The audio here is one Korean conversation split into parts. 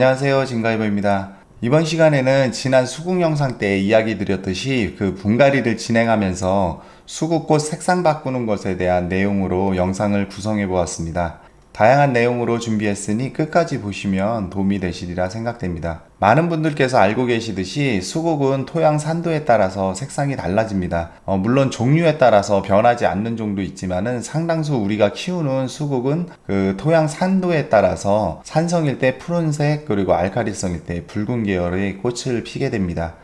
안녕하세요, 진가이버입니다. 이번 시간에는 지난 수국 영상 때 이야기 드렸듯이 그 분갈이를 진행하면서 수국꽃 색상 바꾸는 것에 대한 내용으로 영상을 구성해 보았습니다. 다양한 내용으로 준비했으니 끝까지 보시면 도움이 되시리라 생각됩니다. 많은 분들께서 알고 계시듯이 수국은 토양 산도에 따라서 색상이 달라집니다. 물론 종류에 따라서 변하지 않는 종도 있지만은 상당수 우리가 키우는 수국은 그 토양 산도에 따라서 산성일 때 푸른색, 그리고 알칼리성일 때 붉은 계열의 꽃을 피게 됩니다.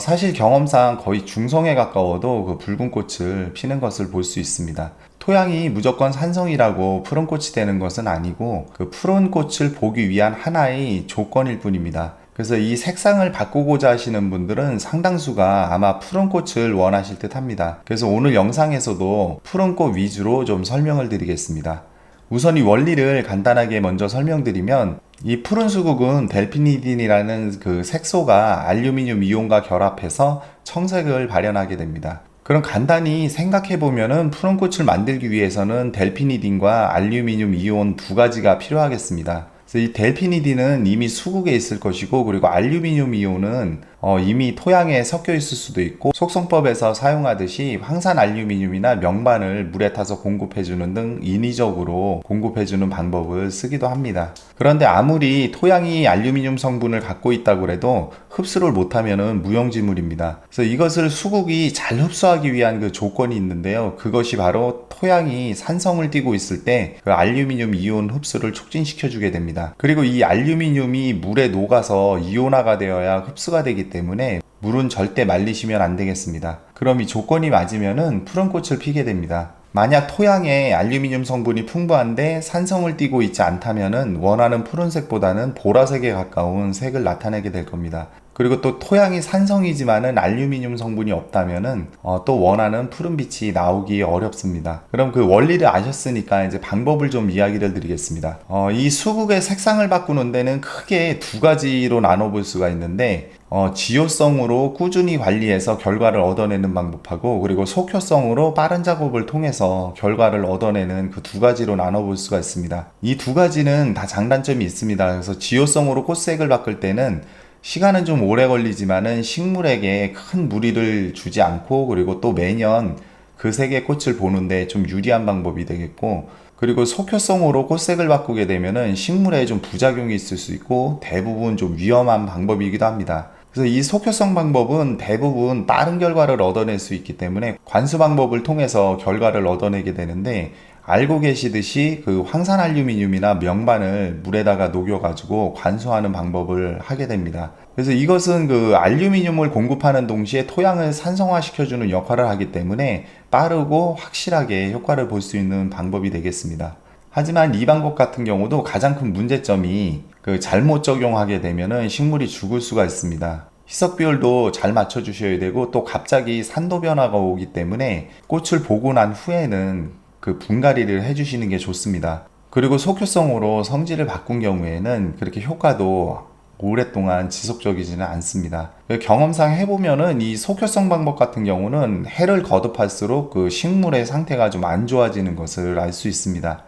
사실 경험상 거의 중성에 가까워도 그 붉은 꽃을 피는 것을 볼 수 있습니다. 토양이 무조건 산성이라고 푸른 꽃이 되는 것은 아니고 그 푸른 꽃을 보기 위한 하나의 조건일 뿐입니다. 그래서 이 색상을 바꾸고자 하시는 분들은 상당수가 아마 푸른 꽃을 원하실 듯 합니다. 그래서 오늘 영상에서도 푸른 꽃 위주로 좀 설명을 드리겠습니다. 우선 이 원리를 간단하게 먼저 설명드리면, 이 푸른 수국은 델피니딘이라는 그 색소가 알루미늄 이온과 결합해서 청색을 발현하게 됩니다. 그럼 간단히 생각해보면은 푸른 꽃을 만들기 위해서는 델피니딘과 알루미늄 이온 두 가지가 필요하겠습니다. 그래서 이 델피니딘은 이미 수국에 있을 것이고, 그리고 알루미늄 이온은 이미 토양에 섞여 있을 수도 있고, 속성법에서 사용하듯이 황산 알루미늄이나 명반을 물에 타서 공급해주는 등 인위적으로 공급해주는 방법을 쓰기도 합니다. 그런데 아무리 토양이 알루미늄 성분을 갖고 있다고 해도 흡수를 못하면 무용지물입니다. 그래서 이것을 수국이 잘 흡수하기 위한 그 조건이 있는데요. 그것이 바로 토양이 산성을 띠고 있을 때 그 알루미늄 이온 흡수를 촉진시켜주게 됩니다. 그리고 이 알루미늄이 물에 녹아서 이온화가 되어야 흡수가 되기 때문에 물은 절대 말리시면 안 되겠습니다. 그럼 이 조건이 맞으면은 푸른 꽃을 피게 됩니다. 만약 토양에 알루미늄 성분이 풍부한데 산성을 띠고 있지 않다면은 원하는 푸른색보다는 보라색에 가까운 색을 나타내게 될 겁니다. 그리고 또 토양이 산성이지만은 알루미늄 성분이 없다면은 또 원하는 푸른빛이 나오기 어렵습니다. 그럼 그 원리를 아셨으니까 이제 방법을 좀 이야기를 드리겠습니다. 이 수국의 색상을 바꾸는 데는 크게 두 가지로 나눠볼 수가 있는데, 지효성으로 꾸준히 관리해서 결과를 얻어내는 방법하고, 그리고 속효성으로 빠른 작업을 통해서 결과를 얻어내는 그 두 가지로 나눠볼 수가 있습니다. 이 두 가지는 다 장단점이 있습니다. 그래서 지효성으로 꽃색을 바꿀 때는 시간은 좀 오래 걸리지만은 식물에게 큰 무리를 주지 않고, 그리고 또 매년 그 색의 꽃을 보는데 좀 유리한 방법이 되겠고, 그리고 속효성으로 꽃색을 바꾸게 되면은 식물에 좀 부작용이 있을 수 있고 대부분 좀 위험한 방법이기도 합니다. 그래서 이 속효성 방법은 대부분 빠른 결과를 얻어낼 수 있기 때문에 관수 방법을 통해서 결과를 얻어내게 되는데, 알고 계시듯이 그 황산 알루미늄이나 명반을 물에다가 녹여가지고 관수하는 방법을 하게 됩니다. 그래서 이것은 그 알루미늄을 공급하는 동시에 토양을 산성화시켜주는 역할을 하기 때문에 빠르고 확실하게 효과를 볼 수 있는 방법이 되겠습니다. 하지만 이 방법 같은 경우도 가장 큰 문제점이 그 잘못 적용하게 되면은 식물이 죽을 수가 있습니다. 희석 비율도 잘 맞춰주셔야 되고, 또 갑자기 산도 변화가 오기 때문에 꽃을 보고 난 후에는 그 분갈이를 해주시는 게 좋습니다. 그리고 속효성으로 성질을 바꾼 경우에는 그렇게 효과도 오랫동안 지속적이지는 않습니다. 경험상 해보면은 이 속효성 방법 같은 경우는 해를 거듭할수록 그 식물의 상태가 좀 안 좋아지는 것을 알 수 있습니다.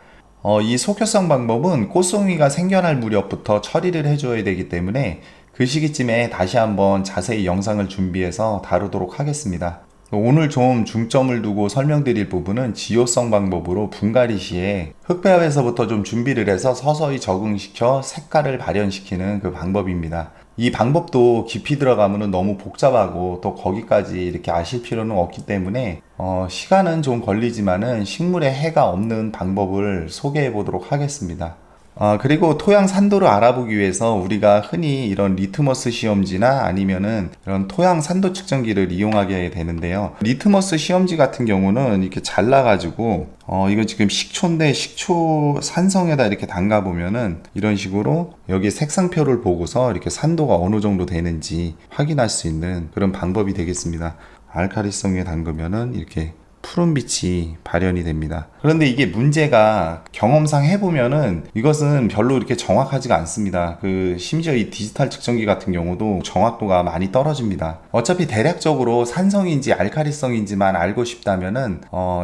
이 속효성 방법은 꽃송이가 생겨날 무렵부터 처리를 해줘야 되기 때문에 그 시기쯤에 다시 한번 자세히 영상을 준비해서 다루도록 하겠습니다. 오늘 좀 중점을 두고 설명드릴 부분은 지효성 방법으로 분갈이 시에 흙배합에서부터 좀 준비를 해서 서서히 적응시켜 색깔을 발현시키는 그 방법입니다. 이 방법도 깊이 들어가면 너무 복잡하고 또 거기까지 이렇게 아실 필요는 없기 때문에 시간은 좀 걸리지만은 식물에 해가 없는 방법을 소개해 보도록 하겠습니다. 그리고 토양 산도를 알아보기 위해서 우리가 흔히 이런 리트머스 시험지나 아니면은 이런 토양 산도 측정기를 이용하게 되는데요. 리트머스 시험지 같은 경우는 이렇게 잘라가지고 이거 지금 식초인데 식초 산성에다 이렇게 담가 보면은 이런 식으로 여기 색상표를 보고서 이렇게 산도가 어느 정도 되는지 확인할 수 있는 그런 방법이 되겠습니다. 알칼리성에 담그면은 이렇게 푸른빛이 발현이 됩니다. 그런데 이게 문제가 경험상 해보면은 이것은 별로 이렇게 정확하지가 않습니다. 심지어 이 디지털 측정기 같은 경우도 정확도가 많이 떨어집니다. 어차피 대략적으로 산성인지 알카리성인지만 알고 싶다면은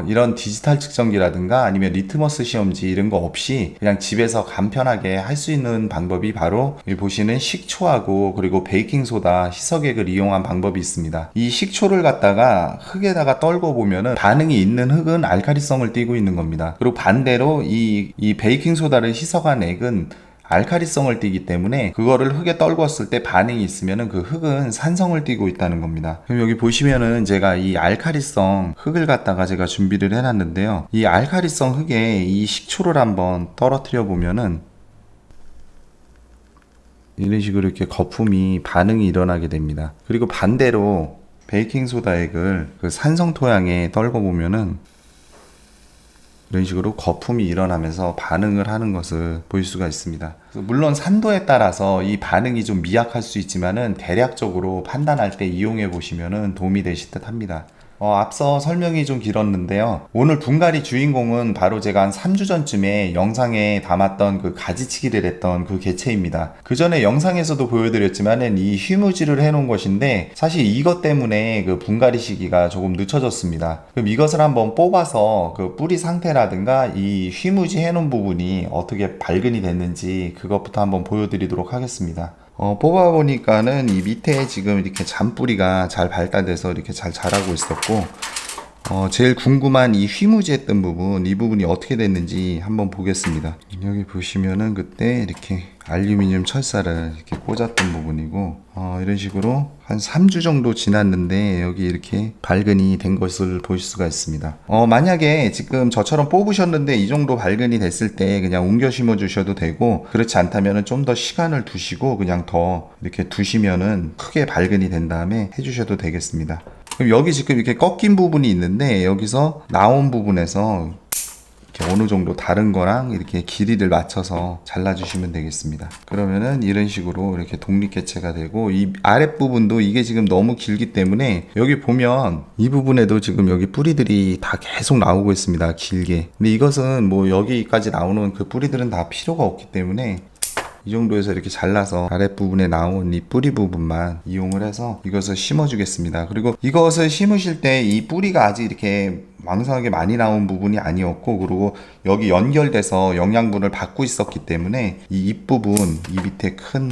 이런 디지털 측정기라든가 아니면 리트머스 시험지 이런 거 없이 그냥 집에서 간편하게 할 수 있는 방법이 바로 여기 보시는 식초하고 그리고 베이킹소다, 희석액을 이용한 방법이 있습니다. 이 식초를 갖다가 흙에다가 떨궈 보면은 반응이 있는 흙은 알카리성을 띠고 있는 겁니다. 그리고 반대로 이 베이킹소다를 희석한 액은 알카리성을 띠기 때문에 그거를 흙에 떨궜을 때 반응이 있으면은 그 흙은 산성을 띠고 있다는 겁니다. 그럼 여기 보시면은 제가 이 알카리성 흙을 갖다가 제가 준비를 해놨는데요. 이 알카리성 흙에 이 식초를 한번 떨어뜨려 보면은 이런 식으로 이렇게 거품이 반응이 일어나게 됩니다. 그리고 반대로 베이킹소다 액을 그 산성 토양에 떨궈 보면은 이런 식으로 거품이 일어나면서 반응을 하는 것을 볼 수가 있습니다. 물론 산도에 따라서 이 반응이 좀 미약할 수 있지만은 대략적으로 판단할 때 이용해 보시면은 도움이 되실 듯 합니다. 앞서 설명이 좀 길었는데요. 오늘 분갈이 주인공은 바로 제가 한 3주 전쯤에 영상에 담았던 그 가지치기를 했던 그 개체입니다. 그 전에 영상에서도 보여드렸지만은 이 휴무지를 해놓은 것인데 사실 이것 때문에 그 분갈이 시기가 조금 늦춰졌습니다. 그럼 이것을 한번 뽑아서 그 뿌리 상태라든가 이 휴무지 해놓은 부분이 어떻게 발근이 됐는지 그것부터 한번 보여드리도록 하겠습니다. 뽑아보니까는 이 밑에 지금 이렇게 잔뿌리가 잘 발달돼서 이렇게 잘 자라고 있었고, 제일 궁금한 이 휘무지했던 부분, 이 부분이 어떻게 됐는지 한번 보겠습니다. 여기 보시면은 그때 이렇게 알루미늄 철사를 이렇게 꽂았던 부분이고, 이런 식으로 한 3주 정도 지났는데 여기 이렇게 발근이 된 것을 볼 수가 있습니다. 만약에 지금 저처럼 뽑으셨는데 이 정도 발근이 됐을 때 그냥 옮겨 심어 주셔도 되고, 그렇지 않다면은 좀 더 시간을 두시고 그냥 더 이렇게 두시면은 크게 발근이 된 다음에 해주셔도 되겠습니다. 그럼 여기 지금 이렇게 꺾인 부분이 있는데 여기서 나온 부분에서 이렇게 어느 정도 다른 거랑 이렇게 길이를 맞춰서 잘라주시면 되겠습니다. 그러면은 이런 식으로 이렇게 독립개체가 되고, 이 아랫부분도 이게 지금 너무 길기 때문에 여기 보면 이 부분에도 지금 여기 뿌리들이 다 계속 나오고 있습니다. 길게. 근데 이것은 뭐 여기까지 나오는 그 뿌리들은 다 필요가 없기 때문에 이 정도에서 이렇게 잘라서 아랫부분에 나온 이 뿌리 부분만 이용을 해서 이것을 심어 주겠습니다. 그리고 이것을 심으실 때 이 뿌리가 아직 이렇게 왕성하게 많이 나온 부분이 아니었고, 그리고 여기 연결돼서 영양분을 받고 있었기 때문에 이 잎부분, 이 밑에 큰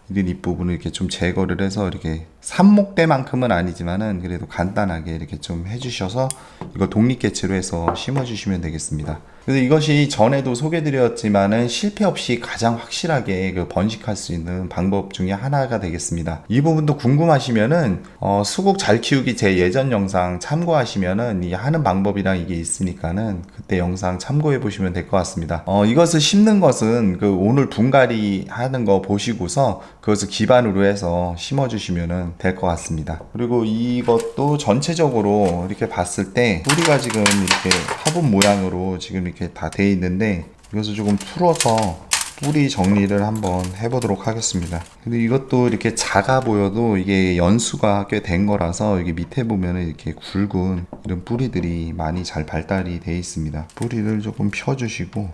이런 잎부분을 이렇게 좀 제거를 해서 이렇게 삽목대만큼은 아니지만은 그래도 간단하게 이렇게 좀 해주셔서 이거 독립개체로 해서 심어주시면 되겠습니다. 그래서 이것이 전에도 소개드렸지만은 실패 없이 가장 확실하게 그 번식할 수 있는 방법 중에 하나가 되겠습니다. 이 부분도 궁금하시면은 수국 잘 키우기 제 예전 영상 참고하시면은 이 하는 방법이랑 이게 있으니까는 그때 영상 참고해 보시면 될 것 같습니다. 이것을 심는 것은 그 오늘 분갈이 하는 거 보시고서 그것을 기반으로 해서 심어 주시면은 될 것 같습니다. 그리고 이것도 전체적으로 이렇게 봤을 때 뿌리가 지금 이렇게 화분 모양으로 지금 이렇게 다 돼 있는데, 이것을 조금 풀어서 뿌리 정리를 한번 해보도록 하겠습니다. 근데 이것도 이렇게 작아 보여도 이게 연수가 꽤 된 거라서 여기 밑에 보면은 이렇게 굵은 이런 뿌리들이 많이 잘 발달이 돼 있습니다. 뿌리를 조금 펴주시고,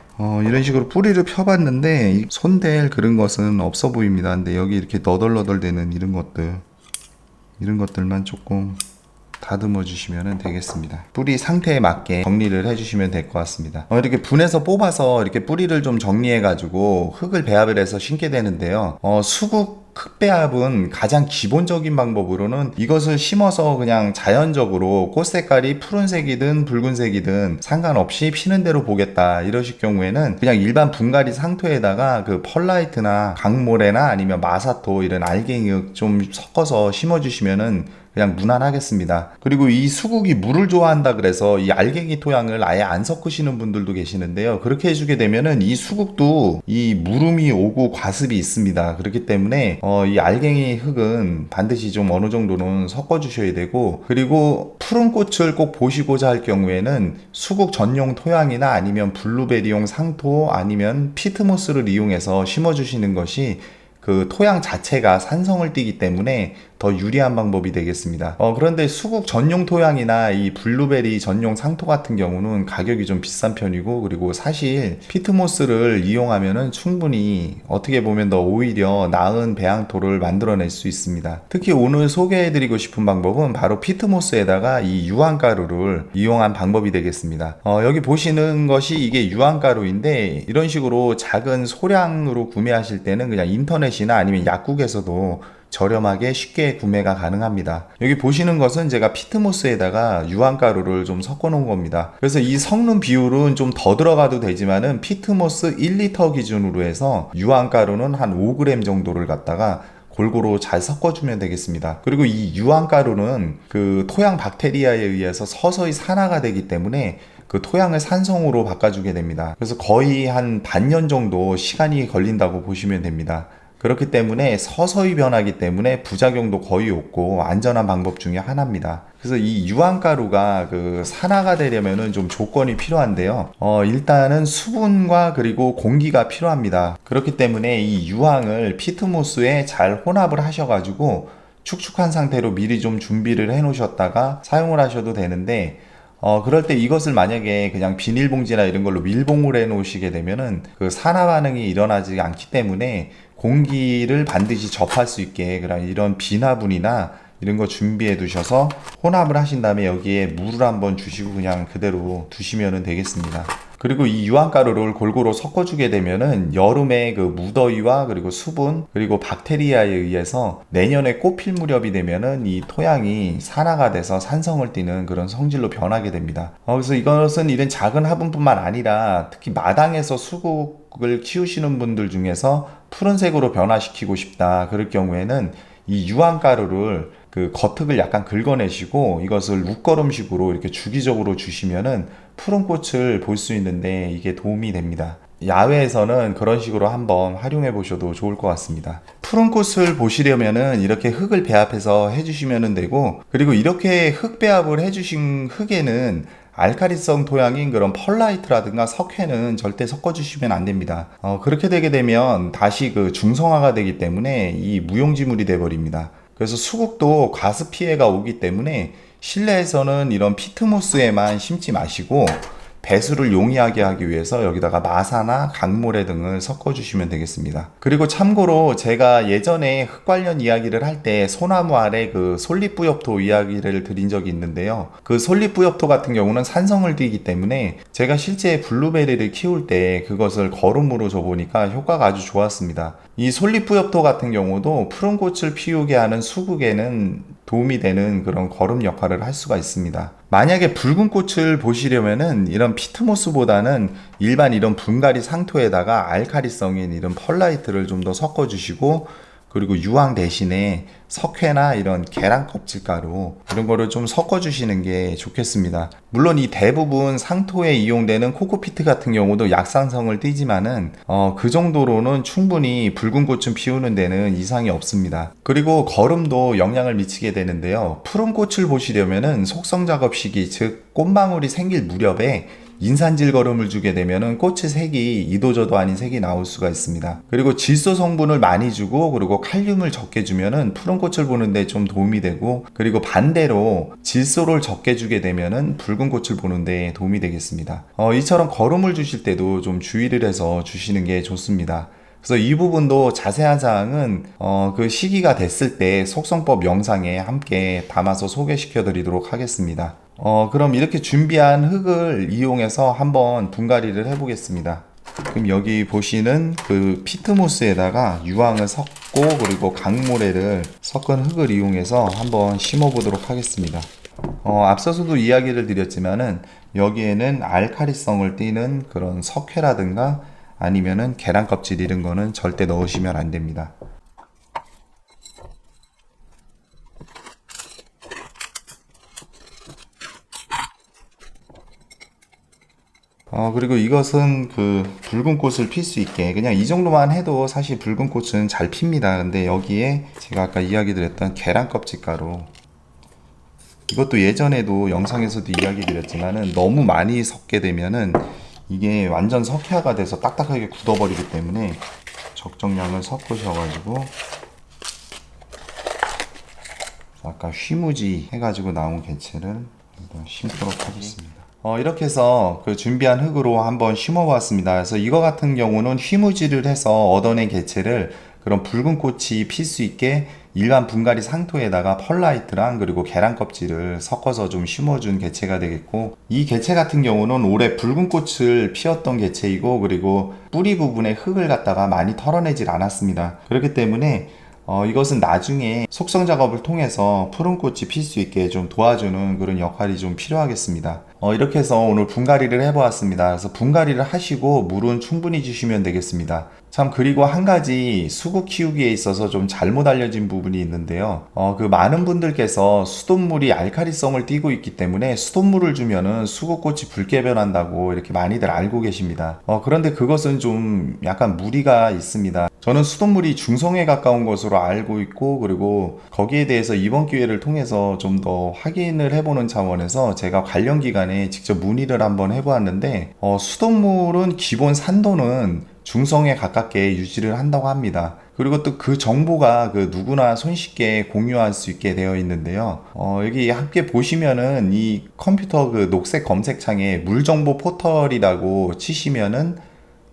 이런 식으로 뿌리를 펴봤는데 손댈 그런 것은 없어 보입니다. 근데 여기 이렇게 너덜너덜 되는 이런 것들만 조금 다듬어 주시면 되겠습니다. 뿌리 상태에 맞게 정리를 해주시면 될 것 같습니다. 이렇게 분해서 뽑아서 이렇게 뿌리를 좀 정리해 가지고 흙을 배합을 해서 심게 되는데요. 수국 흙배합은 가장 기본적인 방법으로는 이것을 심어서 그냥 자연적으로 꽃 색깔이 푸른색이든 붉은색이든 상관없이 피는 대로 보겠다 이러실 경우에는 그냥 일반 분갈이 상토에다가 그 펄라이트나 강모래나 아니면 마사토 이런 알갱이흙 좀 섞어서 심어주시면은 그냥 무난하겠습니다. 그리고 이 수국이 물을 좋아한다 그래서 이 알갱이 토양을 아예 안 섞으시는 분들도 계시는데요. 그렇게 해주게 되면은 이 수국도 이 물음이 오고 과습이 있습니다. 그렇기 때문에 이 알갱이 흙은 반드시 좀 어느 정도는 섞어 주셔야 되고, 그리고 푸른 꽃을 꼭 보시고자 할 경우에는 수국 전용 토양이나 아니면 블루베리용 상토 아니면 피트모스를 이용해서 심어 주시는 것이 그 토양 자체가 산성을 띠기 때문에 더 유리한 방법이 되겠습니다. 그런데 수국 전용 토양이나 이 블루베리 전용 상토 같은 경우는 가격이 좀 비싼 편이고, 그리고 사실 피트모스를 이용하면은 충분히 어떻게 보면 더 오히려 나은 배양토를 만들어낼 수 있습니다. 특히 오늘 소개해드리고 싶은 방법은 바로 피트모스에다가 이 유황가루를 이용한 방법이 되겠습니다. 여기 보시는 것이 이게 유황가루인데, 이런 식으로 작은 소량으로 구매하실 때는 그냥 인터넷이나 아니면 약국에서도 저렴하게 쉽게 구매가 가능합니다. 여기 보시는 것은 제가 피트모스에다가 유황가루를 좀 섞어 놓은 겁니다. 그래서 이 섞는 비율은 좀 더 들어가도 되지만은 피트모스 1리터 기준으로 해서 유황가루는 한 5g 정도를 갖다가 골고루 잘 섞어주면 되겠습니다. 그리고 이 유황가루는 그 토양 박테리아에 의해서 서서히 산화가 되기 때문에 그 토양을 산성으로 바꿔주게 됩니다. 그래서 거의 한 반년 정도 시간이 걸린다고 보시면 됩니다. 그렇기 때문에 서서히 변하기 때문에 부작용도 거의 없고 안전한 방법 중에 하나입니다. 그래서 이 유황가루가 그 산화가 되려면은 좀 조건이 필요한데요. 일단은 수분과 그리고 공기가 필요합니다. 그렇기 때문에 이 유황을 피트모스에 잘 혼합을 하셔가지고 축축한 상태로 미리 좀 준비를 해 놓으셨다가 사용을 하셔도 되는데, 그럴 때 이것을 만약에 그냥 비닐봉지나 이런 걸로 밀봉을 해 놓으시게 되면은 그 산화 반응이 일어나지 않기 때문에 공기를 반드시 접할 수 있게 그런 이런 비나분이나 이런 거 준비해 두셔서 혼합을 하신 다음에 여기에 물을 한번 주시고 그냥 그대로 두시면 되겠습니다. 그리고 이 유황가루를 골고루 섞어주게 되면은 여름에 그 무더위와 그리고 수분 그리고 박테리아에 의해서 내년에 꽃 필 무렵이 되면은 이 토양이 산화가 돼서 산성을 띠는 그런 성질로 변하게 됩니다. 그래서 이것은 이런 작은 화분뿐만 아니라 특히 마당에서 수국을 키우시는 분들 중에서 푸른색으로 변화시키고 싶다 그럴 경우에는 이 유황가루를 그 겉흙을 약간 긁어내시고 이것을 묵걸음식으로 이렇게 주기적으로 주시면은 푸른 꽃을 볼 수 있는데 이게 도움이 됩니다. 야외에서는 그런 식으로 한번 활용해 보셔도 좋을 것 같습니다. 푸른 꽃을 보시려면은 이렇게 흙을 배합해서 해주시면 되고, 그리고 이렇게 흙 배합을 해주신 흙에는 알카리성 토양인 그런 펄라이트라든가 석회는 절대 섞어주시면 안 됩니다. 그렇게 되게 되면 다시 그 중성화가 되기 때문에 이 무용지물이 돼버립니다. 그래서 수국도 과습 피해가 오기 때문에 실내에서는 이런 피트모스에만 심지 마시고 배수를 용이하게 하기 위해서 여기다가 마사나 강모래 등을 섞어주시면 되겠습니다. 그리고 참고로 제가 예전에 흙 관련 이야기를 할 때 소나무 아래 그 솔잎부엽토 이야기를 드린 적이 있는데요. 그 솔잎부엽토 같은 경우는 산성을 띠기 때문에 제가 실제 블루베리를 키울 때 그것을 거름으로 줘보니까 효과가 아주 좋았습니다. 이 솔잎부엽토 같은 경우도 푸른 꽃을 피우게 하는 수국에는 도움이 되는 그런 거름 역할을 할 수가 있습니다. 만약에 붉은 꽃을 보시려면은 이런 피트모스보다는 일반 이런 분갈이 상토에다가 알카리성인 이런 펄라이트를 좀 더 섞어 주시고, 그리고 유황 대신에 석회나 이런 계란 껍질가루 이런 거를 좀 섞어 주시는 게 좋겠습니다. 물론 이 대부분 상토에 이용되는 코코피트 같은 경우도 약산성을 띠지만은 그 정도로는 충분히 붉은 꽃을 피우는 데는 이상이 없습니다. 그리고 거름도 영향을 미치게 되는데요. 푸른 꽃을 보시려면은 속성 작업 시기, 즉 꽃망울이 생길 무렵에 인산질 거름을 주게 되면은 꽃의 색이 이도저도 아닌 색이 나올 수가 있습니다. 그리고 질소 성분을 많이 주고 그리고 칼륨을 적게 주면은 푸른 꽃을 보는데 좀 도움이 되고, 그리고 반대로 질소를 적게 주게 되면은 붉은 꽃을 보는데 도움이 되겠습니다. 이처럼 거름을 주실 때도 좀 주의를 해서 주시는 게 좋습니다. 그래서 이 부분도 자세한 사항은 그 시기가 됐을 때 속성법 영상에 함께 담아서 소개시켜 드리도록 하겠습니다. 그럼 이렇게 준비한 흙을 이용해서 한번 분갈이를 해보겠습니다. 그럼 여기 보시는 그 피트모스에다가 유황을 섞고 그리고 강모래를 섞은 흙을 이용해서 한번 심어 보도록 하겠습니다. 앞서서도 이야기를 드렸지만은 여기에는 알카리성을 띠는 그런 석회라든가 아니면은 계란 껍질 이런 거는 절대 넣으시면 안 됩니다. 그리고 이것은 그 붉은 꽃을 필 수 있게 그냥 이 정도만 해도 사실 붉은 꽃은 잘 핍니다. 근데 여기에 제가 아까 이야기 드렸던 계란 껍질 가루, 이것도 예전에도 영상에서도 이야기 드렸지만은 너무 많이 섞게 되면은 이게 완전 석회화가 돼서 딱딱하게 굳어버리기 때문에 적정량을 섞으셔가지고 아까 휘무지 해가지고 나온 개체를 심도록 하겠습니다. 이렇게 해서 그 준비한 흙으로 한번 심어봤습니다. 그래서 이거 같은 경우는 휘무지를 해서 얻어낸 개체를 그런 붉은 꽃이 필 수 있게 일반 분갈이 상토에다가 펄라이트랑 그리고 계란 껍질을 섞어서 좀 심어준 개체가 되겠고, 이 개체 같은 경우는 올해 붉은 꽃을 피웠던 개체이고, 그리고 뿌리 부분에 흙을 갖다가 많이 털어내질 않았습니다. 그렇기 때문에 이것은 나중에 속성 작업을 통해서 푸른 꽃이 필 수 있게 좀 도와주는 그런 역할이 좀 필요하겠습니다. 이렇게 해서 오늘 분갈이를 해보았습니다. 그래서 분갈이를 하시고 물은 충분히 주시면 되겠습니다. 참, 그리고 한 가지 수국 키우기에 있어서 좀 잘못 알려진 부분이 있는데요. 그 많은 분들께서 수돗물이 알칼리성을 띠고 있기 때문에 수돗물을 주면은 수국꽃이 붉게 변한다고 이렇게 많이들 알고 계십니다. 그런데 그것은 좀 약간 무리가 있습니다. 저는 수돗물이 중성에 가까운 것으로 알고 있고, 그리고 거기에 대해서 이번 기회를 통해서 좀 더 확인을 해보는 차원에서 제가 관련 기관에 직접 문의를 한번 해보았는데, 수돗물은 기본 산도는 중성에 가깝게 유지를 한다고 합니다. 그리고 또 그 정보가 그 누구나 손쉽게 공유할 수 있게 되어 있는데요. 여기 함께 보시면은 이 컴퓨터 그 녹색 검색창에 물정보 포털이라고 치시면은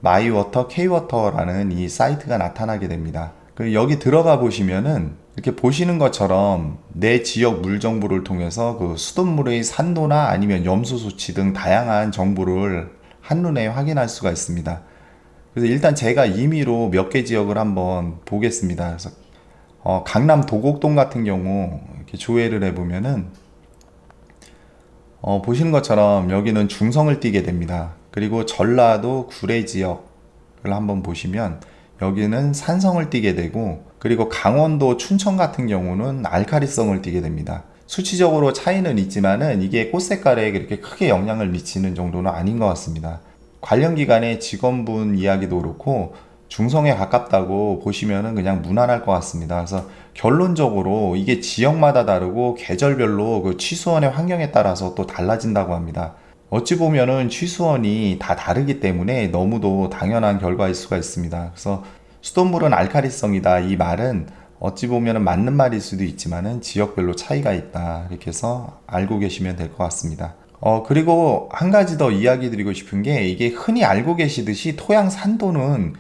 마이워터 K워터라는 이 사이트가 나타나게 됩니다. 여기 들어가 보시면은 이렇게 보시는 것처럼 내 지역 물 정보를 통해서 그 수돗물의 산도나 아니면 염수 수치 등 다양한 정보를 한눈에 확인할 수가 있습니다. 그래서 일단 제가 임의로 몇 개 지역을 한번 보겠습니다. 그래서 강남 도곡동 같은 경우 이렇게 조회를 해보면은 보시는 것처럼 여기는 중성을 띠게 됩니다. 그리고 전라도 구례 지역을 한번 보시면 여기는 산성을 띠게 되고, 그리고 강원도 춘천 같은 경우는 알칼리성을 띠게 됩니다. 수치적으로 차이는 있지만은 이게 꽃 색깔에 그렇게 크게 영향을 미치는 정도는 아닌 것 같습니다. 관련 기관의 직원분 이야기도 그렇고 중성에 가깝다고 보시면은 그냥 무난할 것 같습니다. 그래서 결론적으로 이게 지역마다 다르고 계절별로 그 취수원의 환경에 따라서 또 달라진다고 합니다. 어찌 보면은 취수원이 다 다르기 때문에 너무도 당연한 결과일 수가 있습니다. 그래서 수돗물은 알칼리성이다, 이 말은 어찌 보면은 맞는 말일 수도 있지만은 지역별로 차이가 있다, 이렇게 해서 알고 계시면 될 것 같습니다. 그리고 한 가지 더 이야기 드리고 싶은 게, 이게 흔히 알고 계시듯이 토양 산도는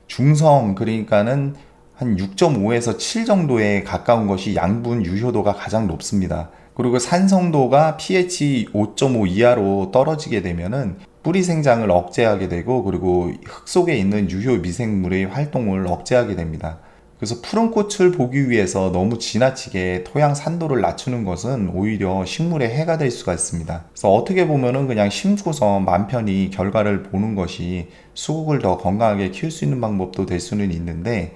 중성, 그러니까는 한 6.5에서 7 정도에 가까운 것이 양분 유효도가 가장 높습니다. 그리고 산성도가 pH 5.5 이하로 떨어지게 되면은 뿌리 생장을 억제하게 되고, 그리고 흙 속에 있는 유효 미생물의 활동을 억제하게 됩니다. 그래서 푸른 꽃을 보기 위해서 너무 지나치게 토양 산도를 낮추는 것은 오히려 식물에 해가 될 수가 있습니다. 그래서 어떻게 보면은 그냥 심고서 맘 편히 결과를 보는 것이 수국을 더 건강하게 키울 수 있는 방법도 될 수는 있는데,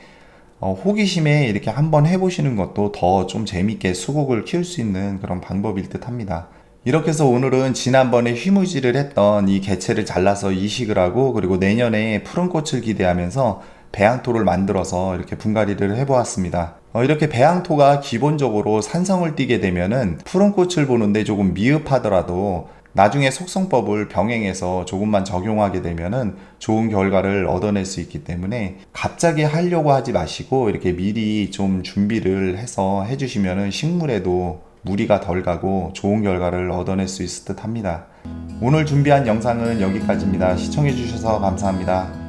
호기심에 이렇게 한번 해보시는 것도 더 좀 재밌게 수국을 키울 수 있는 그런 방법일 듯 합니다. 이렇게 해서 오늘은 지난번에 휘무지를 했던 이 개체를 잘라서 이식을 하고, 그리고 내년에 푸른 꽃을 기대하면서 배양토를 만들어서 이렇게 분갈이를 해보았습니다. 이렇게 배양토가 기본적으로 산성을 띠게 되면은 푸른 꽃을 보는데 조금 미흡하더라도 나중에 속성법을 병행해서 조금만 적용하게 되면은 좋은 결과를 얻어낼 수 있기 때문에 갑자기 하려고 하지 마시고 이렇게 미리 좀 준비를 해서 해주시면은 식물에도 무리가 덜 가고 좋은 결과를 얻어낼 수 있을 듯 합니다. 오늘 준비한 영상은 여기까지입니다. 시청해주셔서 감사합니다.